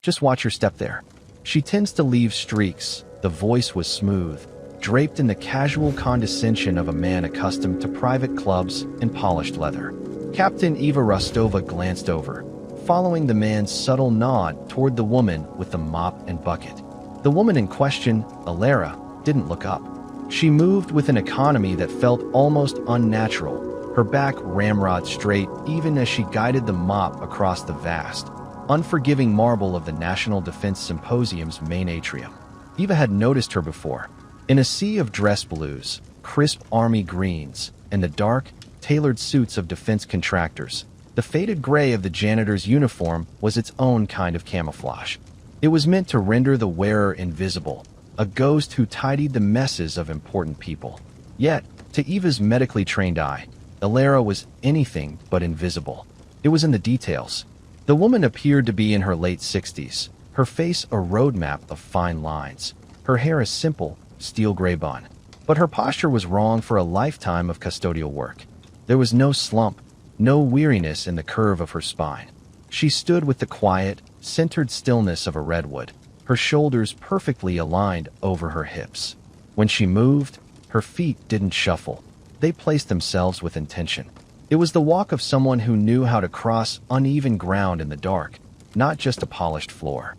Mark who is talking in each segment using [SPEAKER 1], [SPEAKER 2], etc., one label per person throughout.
[SPEAKER 1] Just watch your step there. She tends to leave streaks. The voice was smooth, draped in the casual condescension of a man accustomed to private clubs and polished leather. Captain Eva Rostova glanced over, following the man's subtle nod toward the woman with the mop and bucket. The woman in question, Alara, didn't look up. She moved with an economy that felt almost unnatural, her back ramrod straight even as she guided the mop across the vast, unforgiving marble of the National Defense Symposium's main atrium. Eva had noticed her before. In a sea of dress blues, crisp army greens, and the dark, tailored suits of defense contractors, the faded gray of the janitor's uniform was its own kind of camouflage. It was meant to render the wearer invisible, a ghost who tidied the messes of important people. Yet, to Eva's medically trained eye, Alara was anything but invisible. It was in the details. The woman appeared to be in her late 60s, her face a roadmap of fine lines, her hair a simple, steel gray bun. But her posture was wrong for a lifetime of custodial work. There was no slump, no weariness in the curve of her spine. She stood with the quiet, centered stillness of a redwood, her shoulders perfectly aligned over her hips. When she moved, her feet didn't shuffle. They placed themselves with intention. It was the walk of someone who knew how to cross uneven ground in the dark, not just a polished floor.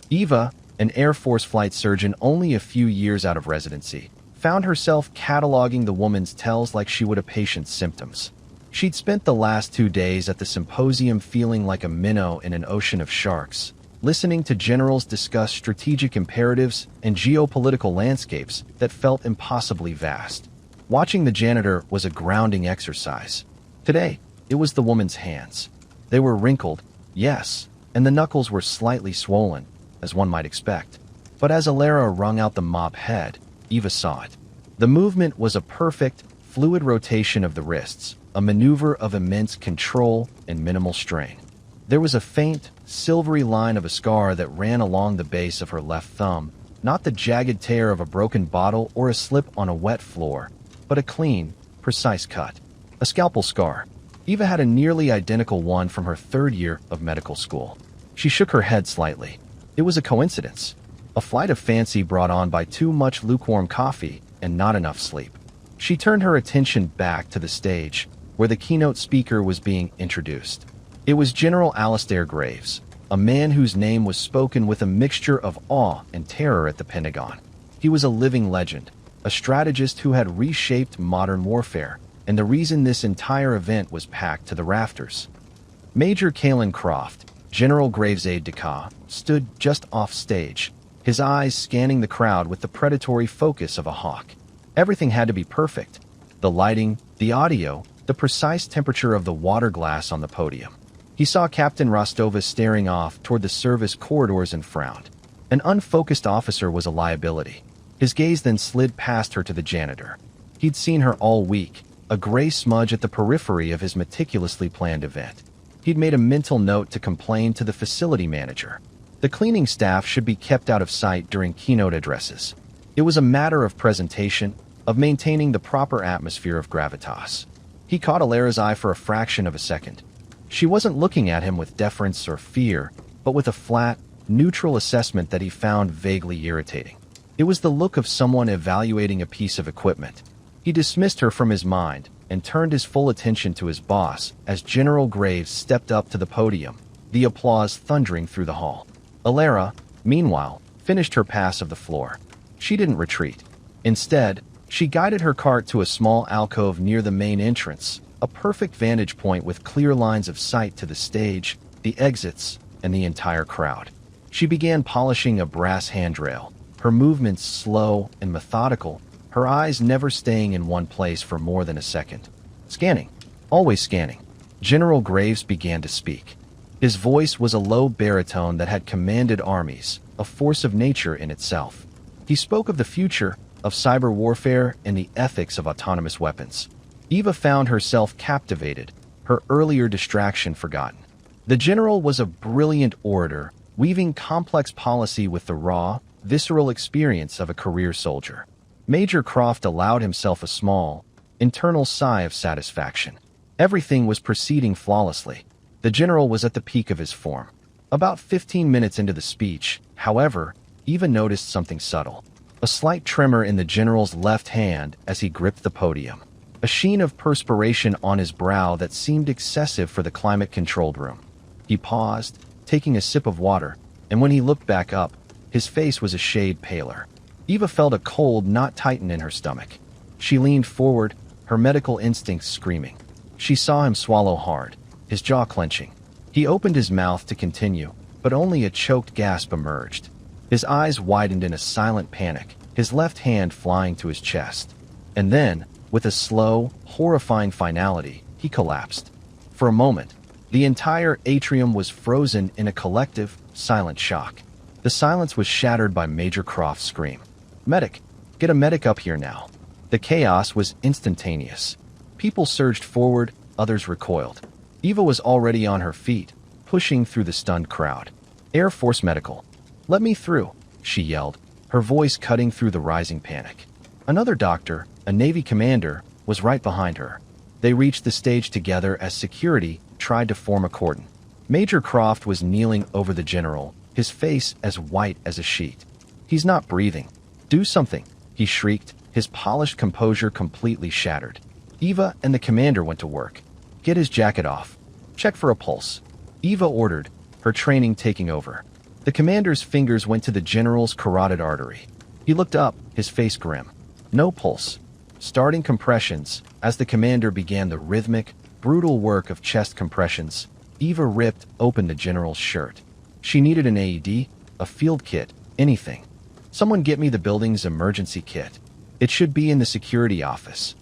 [SPEAKER 1] Eva, an Air Force flight surgeon only a few years out of residency, found herself cataloging the woman's tells like she would a patient's symptoms. She'd spent the last 2 days at the symposium feeling like a minnow in an ocean of sharks, listening to generals discuss strategic imperatives and geopolitical landscapes that felt impossibly vast. Watching the janitor was a grounding exercise. Today, it was the woman's hands. They were wrinkled, yes, and the knuckles were slightly swollen, as one might expect. But as Alara wrung out the mop head, Eva saw it. The movement was a perfect, fluid rotation of the wrists, a maneuver of immense control and minimal strain. There was a faint, silvery line of a scar that ran along the base of her left thumb, not the jagged tear of a broken bottle or a slip on a wet floor, but a clean, precise cut. A scalpel scar. Eva had a nearly identical one from her 3rd year of medical school. She shook her head slightly. It was a coincidence. A flight of fancy brought on by too much lukewarm coffee and not enough sleep. She turned her attention back to the stage, where the keynote speaker was being introduced. It was General Alistair Graves, a man whose name was spoken with a mixture of awe and terror at the Pentagon. He was a living legend, a strategist who had reshaped modern warfare, and the reason this entire event was packed to the rafters. Major Kalen Croft, General Graves' aide-de-camp, stood just off stage, his eyes scanning the crowd with the predatory focus of a hawk. Everything had to be perfect. The lighting, the audio, the precise temperature of the water glass on the podium. He saw Captain Rostova staring off toward the service corridors and frowned. An unfocused officer was a liability. His gaze then slid past her to the janitor. He'd seen her all week, a gray smudge at the periphery of his meticulously planned event. He'd made a mental note to complain to the facility manager. The cleaning staff should be kept out of sight during keynote addresses. It was a matter of presentation, of maintaining the proper atmosphere of gravitas. He caught Alara's eye for a fraction of a second. She wasn't looking at him with deference or fear, but with a flat, neutral assessment that he found vaguely irritating. It was the look of someone evaluating a piece of equipment. He dismissed her from his mind and turned his full attention to his boss as General Graves stepped up to the podium, the applause thundering through the hall. Alara, meanwhile, finished her pass of the floor. She didn't retreat. Instead, she guided her cart to a small alcove near the main entrance, a perfect vantage point with clear lines of sight to the stage, the exits, and the entire crowd. She began polishing a brass handrail, her movements slow and methodical, her eyes never staying in one place for more than a second. Scanning. Always scanning. General Graves began to speak. His voice was a low baritone that had commanded armies, a force of nature in itself. He spoke of the future, of cyber warfare, and the ethics of autonomous weapons. Eva found herself captivated, her earlier distraction forgotten. The general was a brilliant orator, weaving complex policy with the raw, visceral experience of a career soldier. Major Croft allowed himself a small, internal sigh of satisfaction. Everything was proceeding flawlessly. The general was at the peak of his form. About 15 minutes into the speech, however, Eva noticed something subtle. A slight tremor in the general's left hand as he gripped the podium. A sheen of perspiration on his brow that seemed excessive for the climate-controlled room. He paused, taking a sip of water, and when he looked back up, his face was a shade paler. Eva felt a cold knot tighten in her stomach. She leaned forward, her medical instincts screaming. She saw him swallow hard, his jaw clenching. He opened his mouth to continue, but only a choked gasp emerged. His eyes widened in a silent panic, his left hand flying to his chest. And then, with a slow, horrifying finality, he collapsed. For a moment, the entire atrium was frozen in a collective, silent shock. The silence was shattered by Major Croft's scream. "Medic! Get a medic up here now!" The chaos was instantaneous. People surged forward, others recoiled. Eva was already on her feet, pushing through the stunned crowd. "Air Force Medical. Let me through," she yelled, her voice cutting through the rising panic. Another doctor, a Navy commander, was right behind her. They reached the stage together as security tried to form a cordon. Major Croft was kneeling over the general, his face as white as a sheet. "He's not breathing. Do something," he shrieked, his polished composure completely shattered. Eva and the commander went to work. "Get his jacket off. Check for a pulse," Eva ordered, her training taking over. The commander's fingers went to the general's carotid artery. He looked up, his face grim. No pulse. Starting compressions, as the commander began the rhythmic, brutal work of chest compressions, Eva ripped open the general's shirt. She needed an AED, a field kit, anything. "Someone get me the building's emergency kit. It should be in the security office."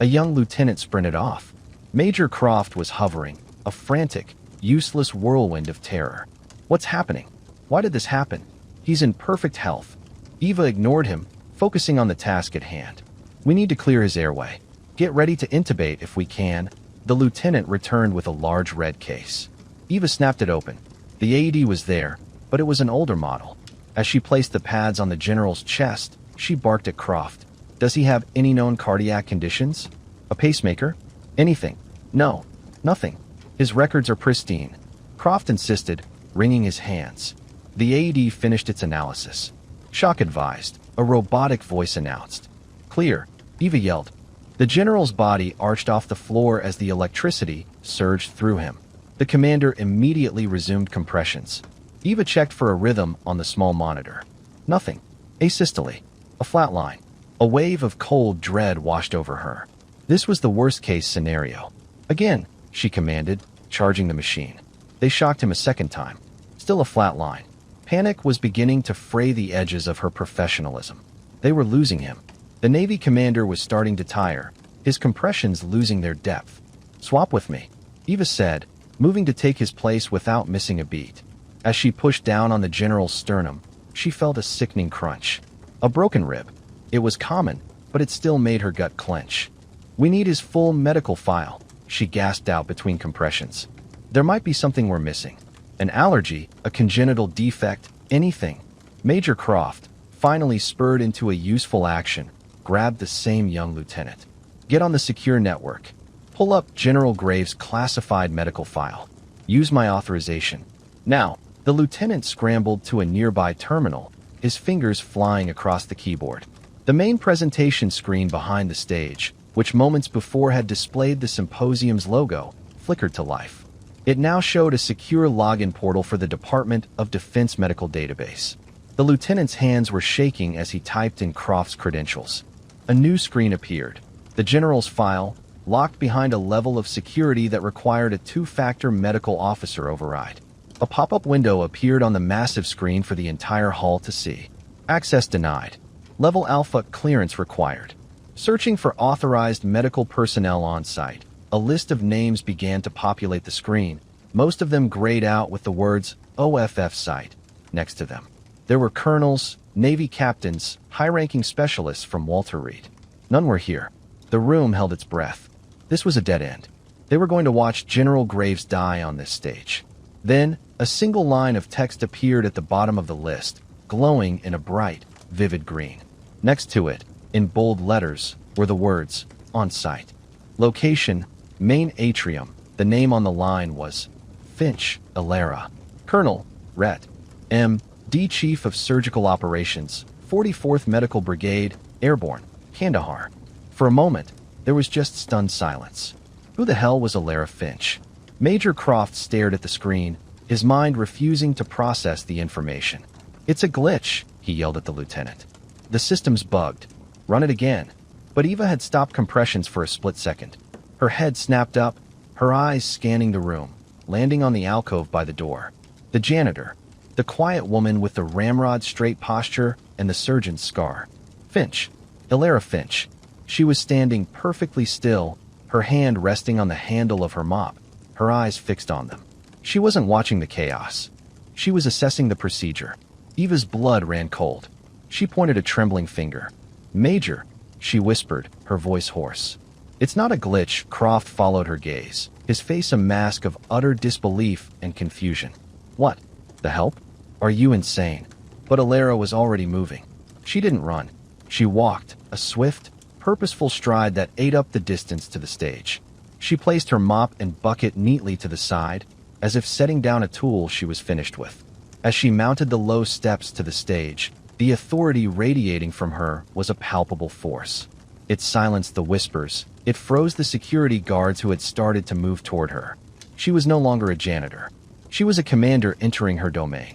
[SPEAKER 1] A young lieutenant sprinted off. Major Croft was hovering, a frantic, useless whirlwind of terror. "What's happening? Why did this happen? He's in perfect health." Eva ignored him, focusing on the task at hand. "We need to clear his airway. Get ready to intubate if we can." The lieutenant returned with a large red case. Eva snapped it open. The AED was there, but it was an older model. As she placed the pads on the general's chest, she barked at Croft. "Does he have any known cardiac conditions? A pacemaker? Anything?" "No, nothing. His records are pristine," Croft insisted, wringing his hands. The AED finished its analysis. "Shock advised," a robotic voice announced. "Clear," Eva yelled. The general's body arched off the floor as the electricity surged through him. The commander immediately resumed compressions. Eva checked for a rhythm on the small monitor. Nothing. Asystole. A flat line. A wave of cold dread washed over her. This was the worst-case scenario. "Again," she commanded, charging the machine. They shocked him a second time. Still a flat line. Panic was beginning to fray the edges of her professionalism. They were losing him. The Navy commander was starting to tire, his compressions losing their depth. "Swap with me," Eva said, moving to take his place without missing a beat. As she pushed down on the general's sternum, she felt a sickening crunch. A broken rib. It was common, but it still made her gut clench. "We need his full medical file," she gasped out between compressions. "There might be something we're missing. An allergy, a congenital defect, anything." Major Croft, finally spurred into a useful action, grabbed the same young lieutenant. "Get on the secure network. Pull up General Graves' classified medical file. Use my authorization. Now." The lieutenant scrambled to a nearby terminal, his fingers flying across the keyboard. The main presentation screen behind the stage, which moments before had displayed the symposium's logo, flickered to life. It now showed a secure login portal for the Department of Defense medical database. The lieutenant's hands were shaking as he typed in Croft's credentials. A new screen appeared. The general's file, locked behind a level of security that required a two-factor medical officer override. A pop-up window appeared on the massive screen for the entire hall to see. "Access denied. Level Alpha clearance required." Searching for authorized medical personnel on site, a list of names began to populate the screen, most of them grayed out with the words OFF site next to them. There were colonels, Navy captains, high-ranking specialists from Walter Reed. None were here. The room held its breath. This was a dead end. They were going to watch General Graves die on this stage. Then, a single line of text appeared at the bottom of the list, glowing in a bright, vivid green. Next to it, in bold letters, were the words, "On site." Location, main atrium. The name on the line was Finch, Alara. "Colonel, Ret. M.D. Chief of Surgical Operations, 44th Medical Brigade, Airborne, Kandahar. For a moment, there was just stunned silence. Who the hell was Alara Finch? Major Croft stared at the screen, his mind refusing to process the information. "It's a glitch," he yelled at the lieutenant. "The system's bugged. Run it again." But Eva had stopped compressions for a split second. Her head snapped up, her eyes scanning the room, landing on the alcove by the door. The janitor, the quiet woman with the ramrod-straight posture and the surgeon's scar. Finch. Alara Finch. She was standing perfectly still, her hand resting on the handle of her mop, her eyes fixed on them. She wasn't watching the chaos. She was assessing the procedure. Eva's blood ran cold. She pointed a trembling finger. "Major," she whispered, her voice hoarse. "It's not a glitch." Croft followed her gaze, his face a mask of utter disbelief and confusion. "What? The help? Are you insane?" But Alara was already moving. She didn't run. She walked, a swift, purposeful stride that ate up the distance to the stage. She placed her mop and bucket neatly to the side, as if setting down a tool she was finished with. As she mounted the low steps to the stage, the authority radiating from her was a palpable force. It silenced the whispers. It froze the security guards who had started to move toward her. She was no longer a janitor. She was a commander entering her domain.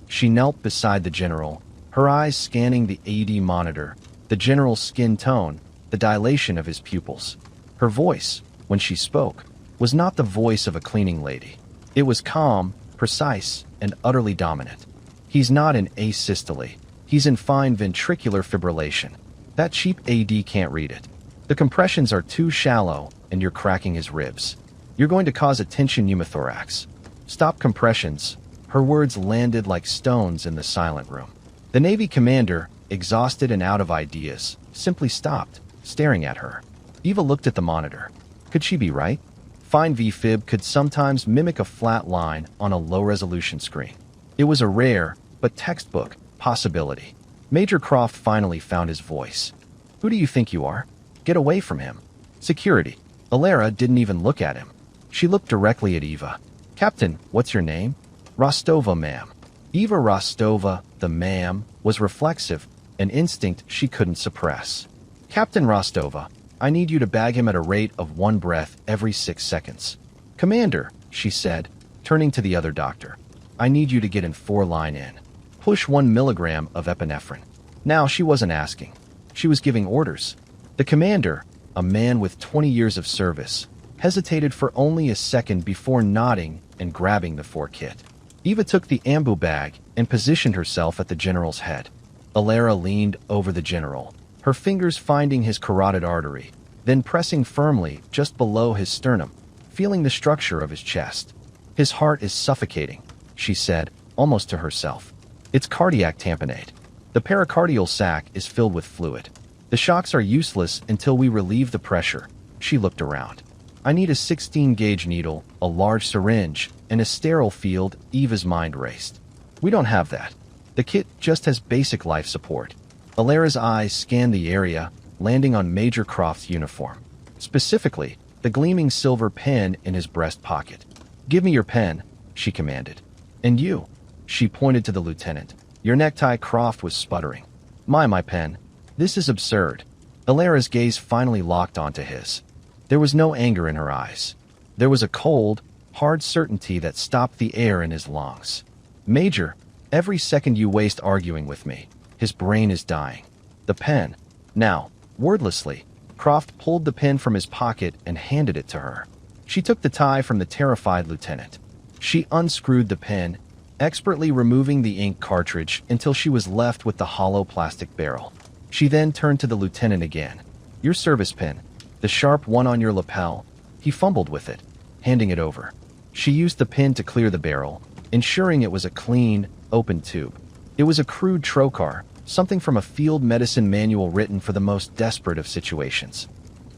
[SPEAKER 1] She knelt beside the general, her eyes scanning the AED monitor, the general's skin tone, the dilation of his pupils. Her voice, when she spoke, was not the voice of a cleaning lady. It was calm, precise, and utterly dominant. "He's not in asystole. He's in fine ventricular fibrillation. That cheap AD can't read it. The compressions are too shallow, and you're cracking his ribs. You're going to cause a tension pneumothorax. Stop compressions." Her words landed like stones in the silent room. The Navy commander, exhausted and out of ideas, simply stopped, staring at her. Eva looked at the monitor. Could she be right? Fine V-fib could sometimes mimic a flat line on a low-resolution screen. It was a rare, but textbook, possibility. Major Croft finally found his voice. "Who do you think you are? Get away from him." "Security." Alara didn't even look at him. She looked directly at Eva. "Captain, what's your name?" "Rostova, ma'am." Eva Rostova, the ma'am, was reflexive, an instinct she couldn't suppress. "Captain Rostova, I need you to bag him at a rate of 1 breath every 6 seconds. "Commander," she said, turning to the other doctor, "I need you to get in 4-line in. Push 1 milligram of epinephrine." Now she wasn't asking. She was giving orders. The commander, a man with 20 years of service, hesitated for only a second before nodding and grabbing the 4 kit. Eva took the ambu bag and positioned herself at the general's head. Alara leaned over the general, her fingers finding his carotid artery, then pressing firmly just below his sternum, feeling the structure of his chest. "His heart is suffocating," she said, almost to herself. "It's cardiac tamponade. The pericardial sac is filled with fluid. The shocks are useless until we relieve the pressure." She looked around. "I need a 16-gauge needle, a large syringe, and a sterile field." Eva's mind raced. "We don't have that. The kit just has basic life support." Alara's eyes scanned the area, landing on Major Croft's uniform. Specifically, the gleaming silver pen in his breast pocket. "Give me your pen," she commanded. "And you." She pointed to the lieutenant. "Your necktie." Croft was sputtering. My pen. This is absurd." Alara's gaze finally locked onto his. There was no anger in her eyes. There was a cold, hard certainty that stopped the air in his lungs. "Major, every second you waste arguing with me, his brain is dying. The pen." Now, wordlessly, Croft pulled the pen from his pocket and handed it to her. She took the tie from the terrified lieutenant. She unscrewed the pen, expertly removing the ink cartridge until she was left with the hollow plastic barrel. She then turned to the lieutenant again. "Your service pen, the sharp one on your lapel." He fumbled with it, handing it over. She used the pen to clear the barrel, ensuring it was a clean, open tube. It was a crude trocar, something from a field medicine manual written for the most desperate of situations.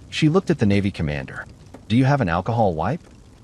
[SPEAKER 1] She looked at the Navy commander. "Do you have an alcohol wipe?"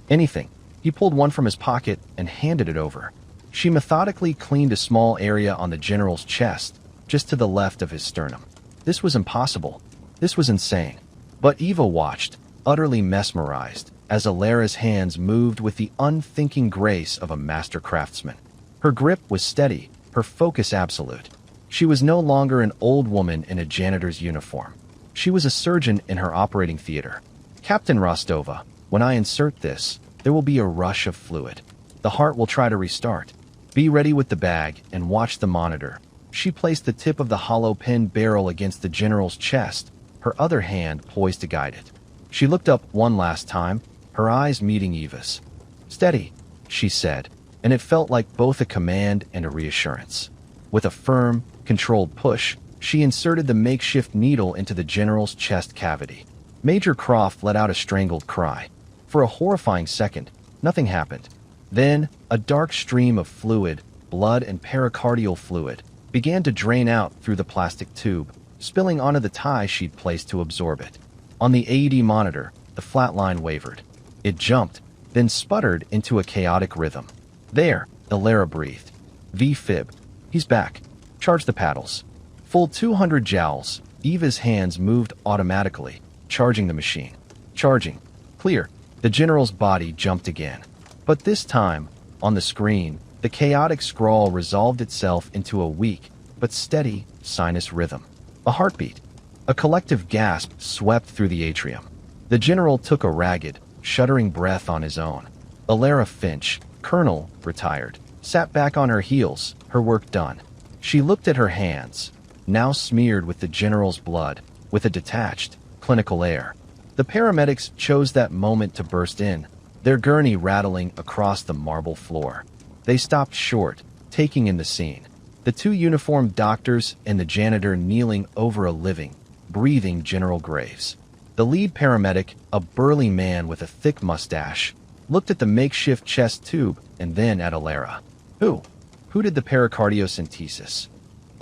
[SPEAKER 1] "Anything." He pulled one from his pocket and handed it over. She methodically cleaned a small area on the general's chest, just to the left of his sternum. This was impossible. This was insane. But Eva watched, utterly mesmerized, as Alara's hands moved with the unthinking grace of a master craftsman. Her grip was steady, her focus absolute. She was no longer an old woman in a janitor's uniform. She was a surgeon in her operating theater. Captain Rostova, when I insert this, there will be a rush of fluid. The heart will try to restart. Be ready with the bag and watch the monitor. She placed the tip of the hollow pin barrel against the general's chest, her other hand poised to guide it. She looked up one last time, her eyes meeting Eva's. "Steady," she said, and it felt like both a command and a reassurance. With a firm, controlled push, she inserted the makeshift needle into the general's chest cavity. Major Croft let out a strangled cry. For a horrifying second, nothing happened. Then, a dark stream of fluid, blood and pericardial fluid, began to drain out through the plastic tube, spilling onto the tie she'd placed to absorb it. On the AED monitor, the flat line wavered. It jumped, then sputtered into a chaotic rhythm. "There," Alara breathed. "V-fib. He's back. Charge the paddles." Full 200 joules, Eva's hands moved automatically, charging the machine. Charging. Clear. The general's body jumped again. But this time, on the screen, the chaotic scrawl resolved itself into a weak, but steady, sinus rhythm. A heartbeat. A collective gasp swept through the atrium. The general took a ragged, shuddering breath on his own. Alara Finch, Colonel, retired, sat back on her heels, her work done. She looked at her hands, now smeared with the general's blood, with a detached, clinical air. The paramedics chose that moment to burst in, their gurney rattling across the marble floor. They stopped short, taking in the scene. The two uniformed doctors and the janitor kneeling over a living, breathing General Graves. The lead paramedic, a burly man with a thick mustache, looked at the makeshift chest tube and then at Alara. Who did the pericardiocentesis?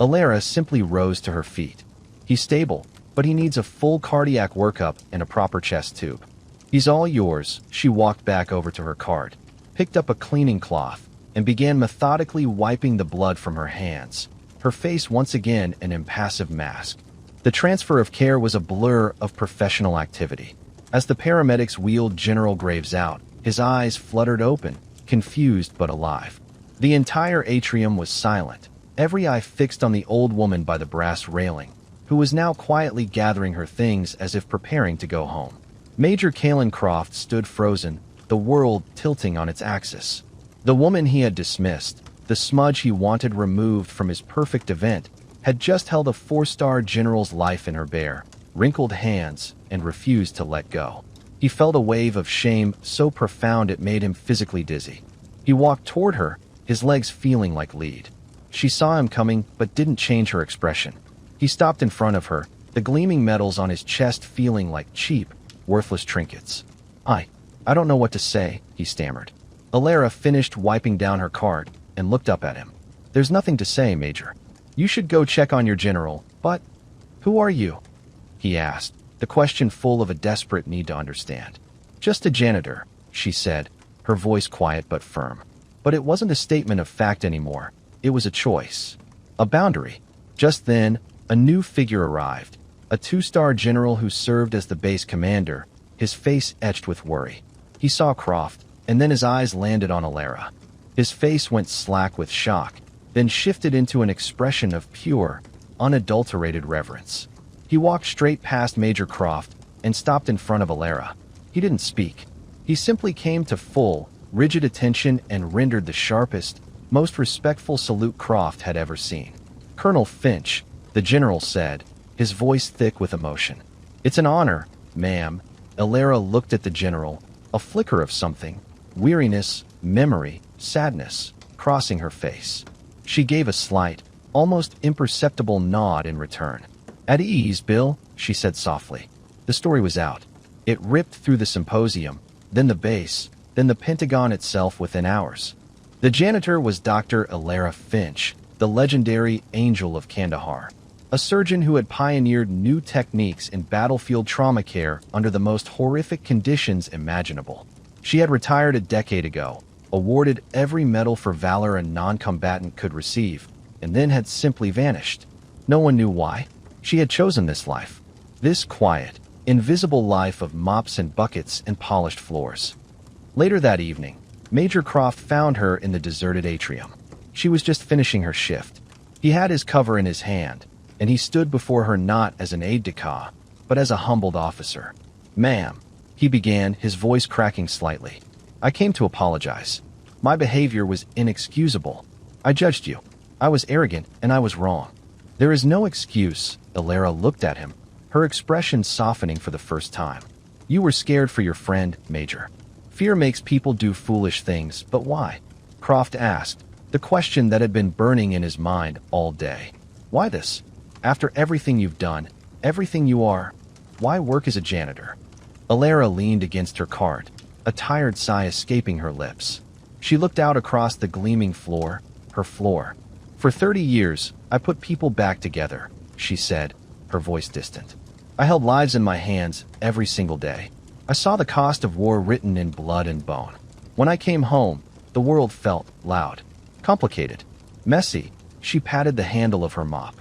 [SPEAKER 1] Alara simply rose to her feet. "He's stable, but he needs a full cardiac workup and a proper chest tube." "He's all yours." She walked back over to her cart, picked up a cleaning cloth, and began methodically wiping the blood from her hands, her face once again an impassive mask. The transfer of care was a blur of professional activity. As the paramedics wheeled General Graves out, his eyes fluttered open, confused but alive. The entire atrium was silent, every eye fixed on the old woman by the brass railing, who was now quietly gathering her things as if preparing to go home. Major Kalen Croft stood frozen, the world tilting on its axis. The woman he had dismissed, the smudge he wanted removed from his perfect event, had just held a 4-star general's life in her bare, wrinkled hands and refused to let go. He felt a wave of shame so profound it made him physically dizzy. He walked toward her, his legs feeling like lead. She saw him coming but didn't change her expression. He stopped in front of her, the gleaming metals on his chest feeling like cheap, worthless trinkets. I don't know what to say," he stammered. Alara finished wiping down her cart and looked up at him. "There's nothing to say, Major. You should go check on your general, but who are you?" he asked, the question full of a desperate need to understand. "Just a janitor," she said, her voice quiet but firm. But it wasn't a statement of fact anymore. It was a choice. A boundary. Just then, a new figure arrived. A 2-star general who served as the base commander, his face etched with worry. He saw Croft, and then his eyes landed on Alara. His face went slack with shock, then shifted into an expression of pure, unadulterated reverence. He walked straight past Major Croft and stopped in front of Alara. He didn't speak. He simply came to full, rigid attention and rendered the sharpest, most respectful salute Croft had ever seen. "Colonel Finch," the general said, his voice thick with emotion. "It's an honor, ma'am." Alara looked at the general, a flicker of something, weariness, memory, sadness, crossing her face. She gave a slight, almost imperceptible nod in return. "At ease, Bill," she said softly. The story was out. It ripped through the symposium, then the base, then the Pentagon itself within hours. The janitor was Dr. Alara Finch, the legendary Angel of Kandahar, a surgeon who had pioneered new techniques in battlefield trauma care under the most horrific conditions imaginable. She had retired a decade ago, awarded every medal for valor a non-combatant could receive, and then had simply vanished. No one knew why. She had chosen this life. This quiet, invisible life of mops and buckets and polished floors. Later that evening, Major Croft found her in the deserted atrium. She was just finishing her shift. He had his cover in his hand, and he stood before her not as an aide-de-camp, but as a humbled officer. "Ma'am," he began, his voice cracking slightly. "I came to apologize. My behavior was inexcusable. I judged you. I was arrogant, and I was wrong." "There is no excuse." Alara looked at him, her expression softening for the first time. "You were scared for your friend, Major. Fear makes people do foolish things, but why?" Croft asked, the question that had been burning in his mind all day. "Why this? After everything you've done, everything you are, why work as a janitor?" Alara leaned against her cart, a tired sigh escaping her lips. She looked out across the gleaming floor, her floor. "For 30 years, I put people back together," she said, her voice distant. "I held lives in my hands every single day. I saw the cost of war written in blood and bone. When I came home, the world felt loud, complicated, messy." She patted the handle of her mop.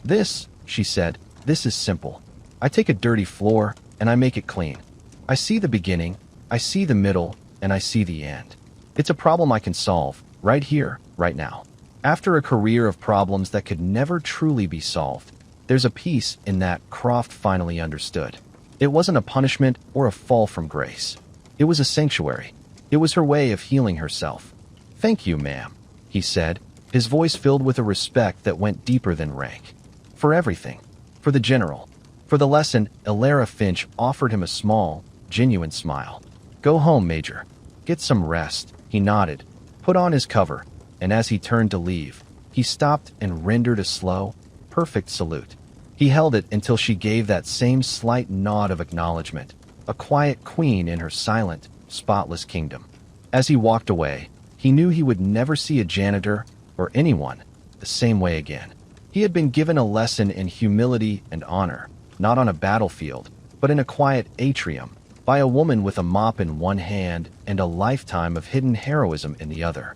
[SPEAKER 1] "This," she said, "this is simple. I take a dirty floor and I make it clean. I see the beginning, I see the middle, and I see the end. It's a problem I can solve, right here, right now." After a career of problems that could never truly be solved, there's a peace in that Croft finally understood. It wasn't a punishment or a fall from grace. It was a sanctuary. It was her way of healing herself. "Thank you, ma'am," he said, his voice filled with a respect that went deeper than rank. "For everything. For the general. For the lesson." Alara Finch offered him a small, genuine smile. "Go home, Major. Get some rest." He nodded, put on his cover, and as he turned to leave, he stopped and rendered a slow, perfect salute. He held it until she gave that same slight nod of acknowledgement, a quiet queen in her silent, spotless kingdom. As he walked away, he knew he would never see a janitor, or anyone, the same way again. He had been given a lesson in humility and honor, not on a battlefield, but in a quiet atrium, by a woman with a mop in one hand and a lifetime of hidden heroism in the other.